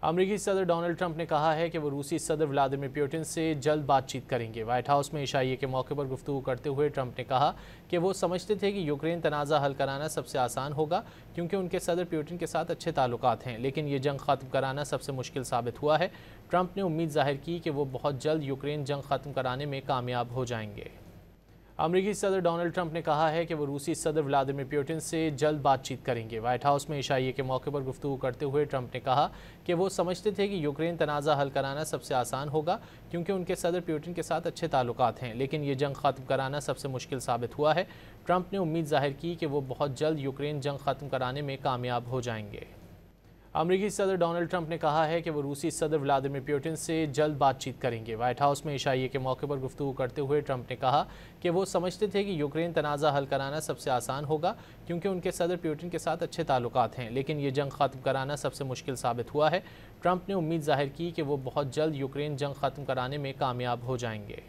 अमेरिकी सदर Donald Trump ने कहा है कि वो रूसी सदर व्लादिमीर पुतिन से जल्द बातचीत करेंगे। व्हाइट हाउस में ईशाइये के मौके पर गुफ्तगू करते हुए ट्रंप ने कहा कि वो समझते थे कि यूक्रेन तनाज़ा हल कराना सबसे आसान होगा क्योंकि उनके सदर पुतिन के साथ अच्छे ताल्लुकात हैं, लेकिन ये जंग ख़त्म कराना सबसे मुश्किल साबित हुआ है। ट्रंप ने उम्मीद जाहिर की कि वो बहुत जल्द यूक्रेन जंग ख़त्म कराने में कामयाब हो जाएंगे। अमेरिकी सदर डोनाल्ड ट्रंप ने कहा है कि वो रूसी सदर व्लादिमीर पुतिन से जल्द बातचीत करेंगे। व्हाइट हाउस में ईशाइये के मौके पर गुफ्तगू करते हुए ट्रंप ने कहा कि वो समझते थे कि यूक्रेन तनाज़ा हल कराना सबसे आसान होगा क्योंकि उनके सदर पुतिन के साथ अच्छे ताल्लुकात हैं, लेकिन ये जंग ख़त्म कराना सबसे मुश्किल साबित हुआ है। ट्रंप ने उम्मीद जाहिर की कि वो बहुत जल्द यूक्रेन जंग ख़त्म कराने में कामयाब हो जाएंगे। अमेरिकी सदर डोनाल्ड ट्रंप ने कहा है कि वो रूसी सदर व्लादिमीर पुतिन से जल्द बातचीत करेंगे। व्हाइट हाउस में ईशाइये के मौके पर गुफ्तगू करते हुए ट्रंप ने कहा कि वो समझते थे कि यूक्रेन तनाज़ा हल कराना सबसे आसान होगा क्योंकि उनके सदर पुतिन के साथ अच्छे ताल्लुकात हैं, लेकिन ये जंग ख़त्म कराना सबसे मुश्किल साबित हुआ है। ट्रंप ने उम्मीद जाहिर की कि वो बहुत जल्द यूक्रेन जंग ख़त्म कराने में कामयाब हो जाएंगे।